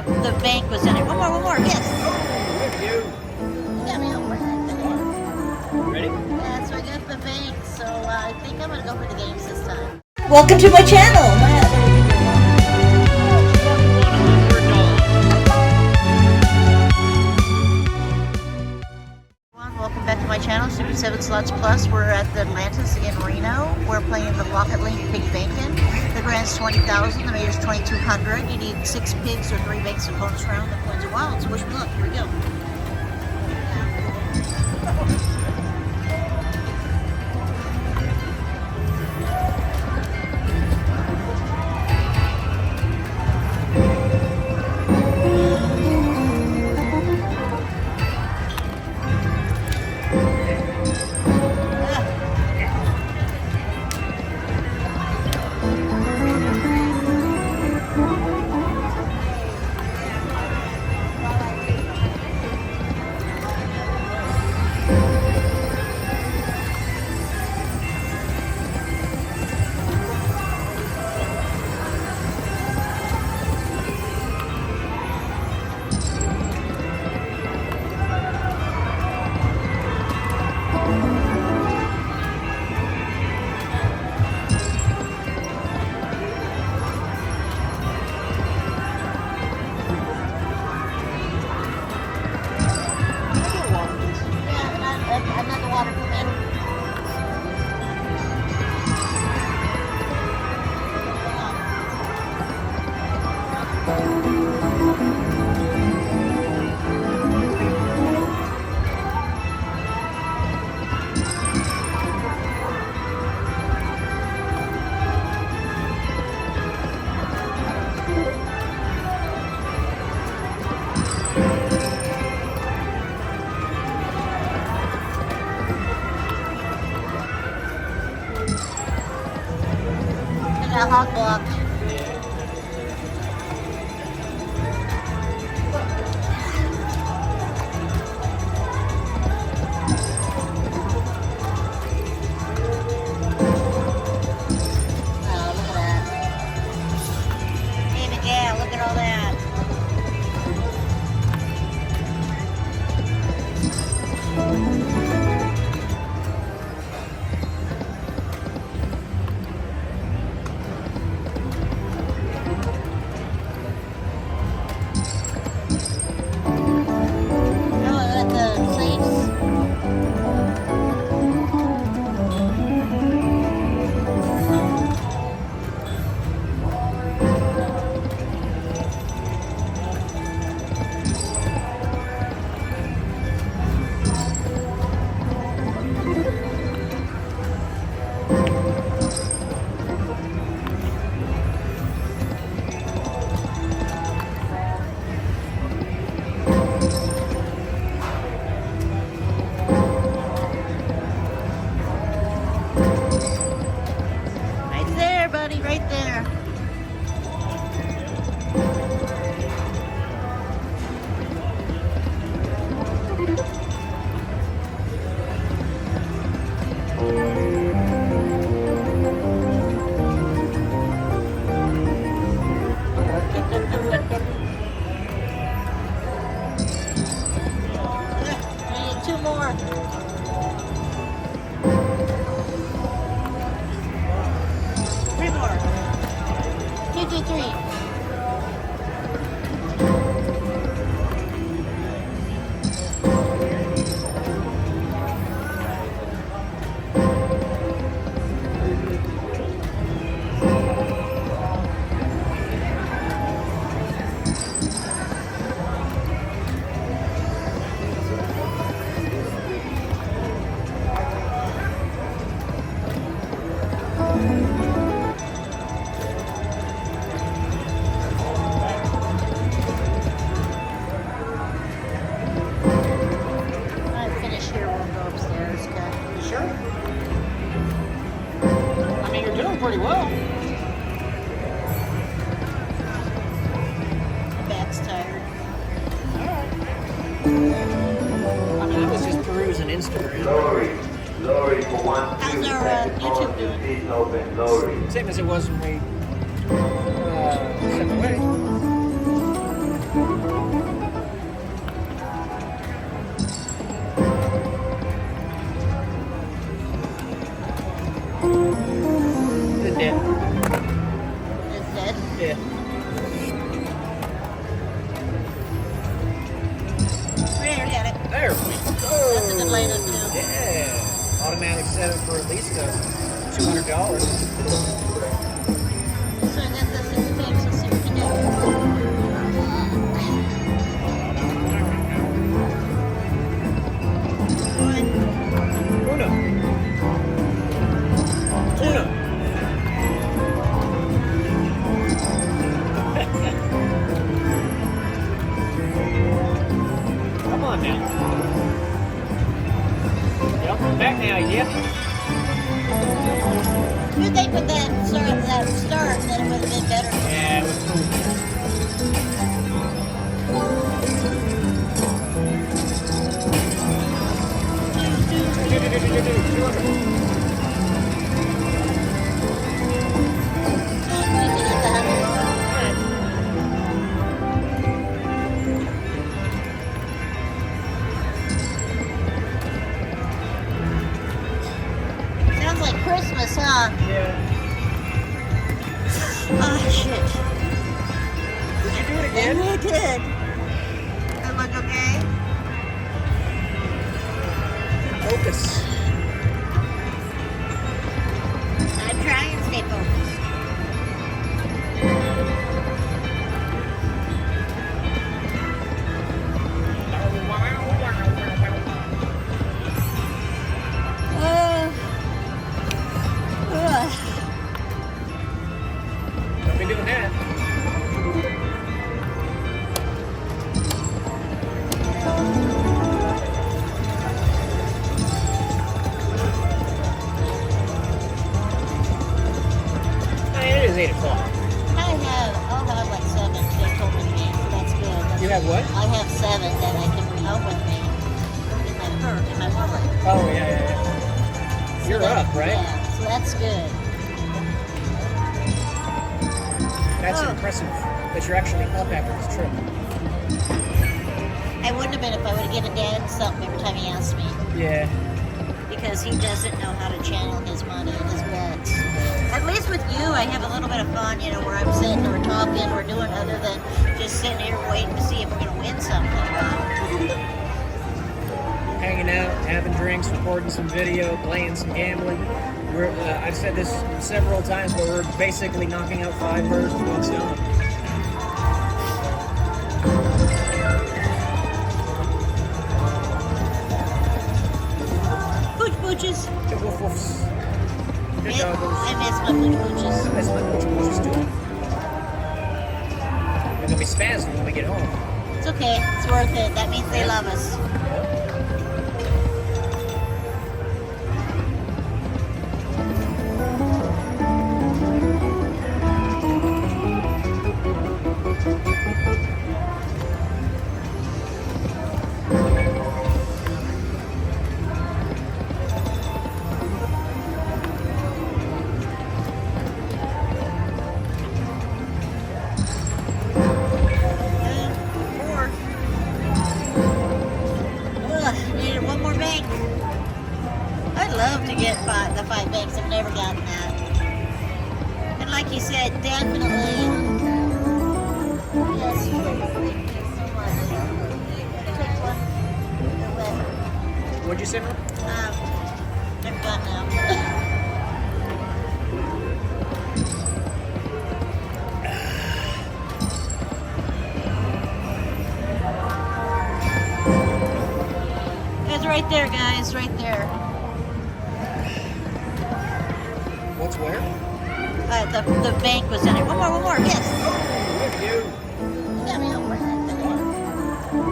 the bank was in it. One more, yes. Oh, you. You got me over there. Ready? Yeah, so I got the bank, so I think I'm gonna go for the games this time. Welcome to my channel. Welcome back to my channel, Stupid 7 Slots Plus. We're at the Atlantis in Reno. We're playing the Rocket League Piggie Bankin. The grand's 20,000, the meter's 2,200. You need 6 pigs or 3 banks of bonus round. The coins are wild, so wish me luck. Here we go. Another water come in. Got hot blocked. Oh, look at that. David, yeah, look at all that. Right there. I need 2 more. Three. Pretty well. My back's tired. I mean, I was just perusing Instagram. Lorry for 1, 2, How's our YouTube doing? please open, Lorry. Same as it was when we stepped away. fire queen. That's a good lineup too. Yeah. Automatic setup for at least $200. So I got the 6 pigs. Let's see what we can do. One, Uno. two. Uno. Come on now. Yep, back now, yeah. You'd think with that start that it would have been better. Yeah, it was cool. Sounds like Christmas, huh? Yeah. Oh shit. Did you do it Yeah, again? I did. That look okay? Focus. I'm trying to stay focused. Don't be doing that. Hey, it is 8 o'clock. I'll have like 7 they told me, so that's good. You have what? I have 7 that I can bring home with me in my wallet. Oh, yeah. So You're that- up, right? Yeah, so that's good. That's Oh. impressive that you're actually up after this trip. I wouldn't have been if I would have given Dad something every time he asked me. Yeah. Because he doesn't know how to channel his money and his bets. At least with you, I have a little bit of fun, you know, where I'm sitting or talking or doing other than just sitting here waiting to see if we're going to win something. Hanging out, having drinks, recording some video, playing some gambling. I've said this several times, but we're basically knocking out 5 birds with 1 stone. Pooch pooches. The woof woofs. The I doggos. miss my pooch pooches. That's what pooch pooches do. They're gonna be spazzing when we get home. It's okay. It's worth it. That means they love us. Four. Ugh, needed one more bank. I'd love to get the 5 banks. I've never gotten that. And like you said, definitely. Yes, thank you so much. Take one. What'd you say, Mom? I'm done now. It's right there, guys, right there. What's where? The bank was in it. One more, yes. Look at you. You got me over that.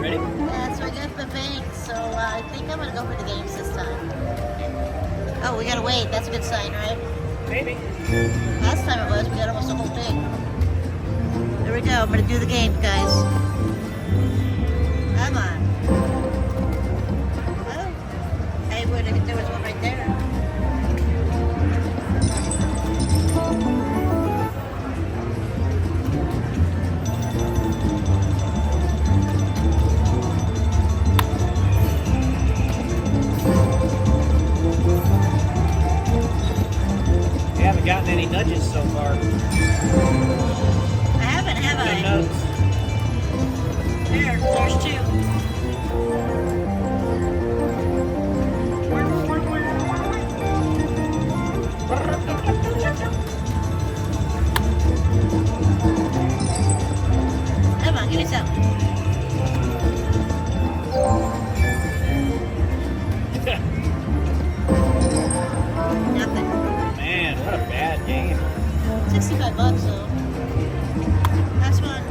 Ready? Yeah, so I got the bank, so I think I'm gonna go for the games this time. Oh, we gotta wait. That's a good sign, right? Maybe. Last time it was, we got almost the whole thing. There we go. I'm gonna do the game, guys. Come on. Oh, I would have. There was one right there. We haven't gotten any nudges so far. I haven't, have No I? nugs. There's 2. Give me some. Nothing. Man, what a bad game. $65 though. That's one.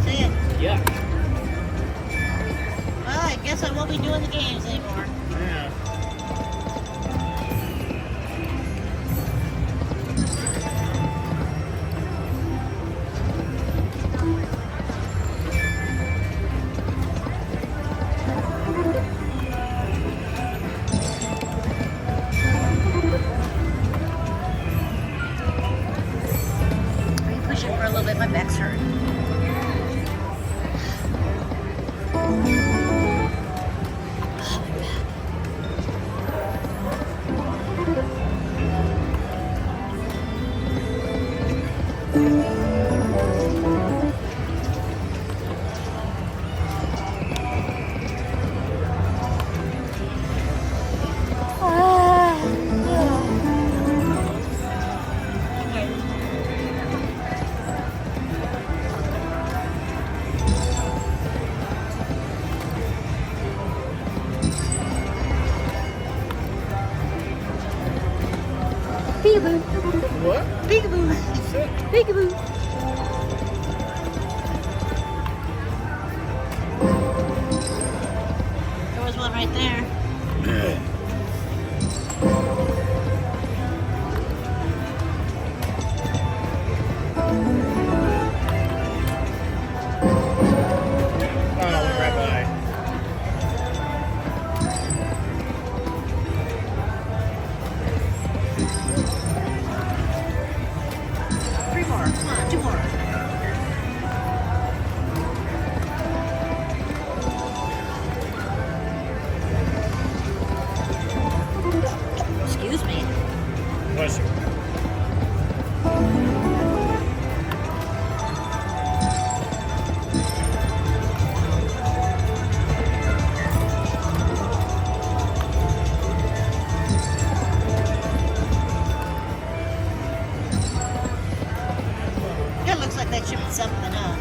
See it? Yuck. Well, I guess I won't be doing the games anymore. Yeah. Let me push it for a little bit. My back's hurt. Peekaboo. What? Peekaboo. Peekaboo. There was one right there. Oh, went right by. Three more. Come on, two more. Excuse me. Bless you. That looks like that should be something else.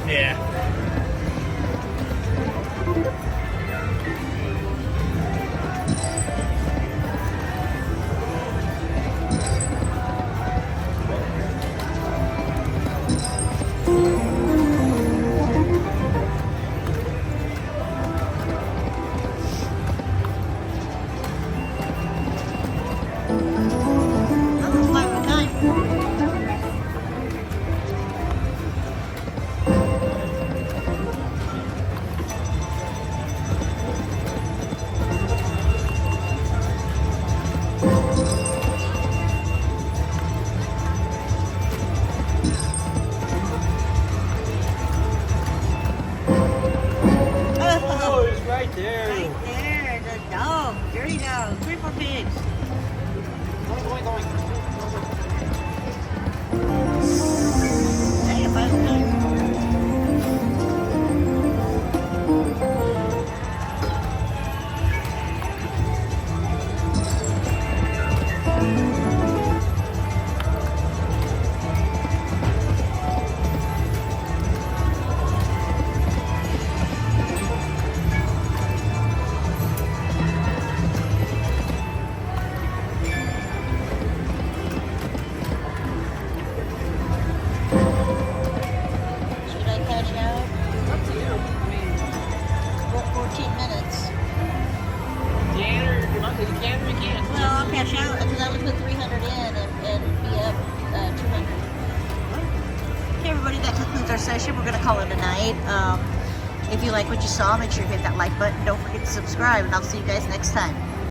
Yeah. Oh, five of a kind. Oh, it's right there. Right there, the dog, dirty dog. Three more pigs. Hey, if I was good. Should I cash out? Up to you. I mean, What, 14 minutes? if you can or you can't. Well, I'll cash out because I would put 300 in and be up 200. Okay, everybody, that concludes our session. We're going to call it a night. If you like what you saw, make sure you hit that like button. Don't forget to subscribe, and I'll see you guys next time.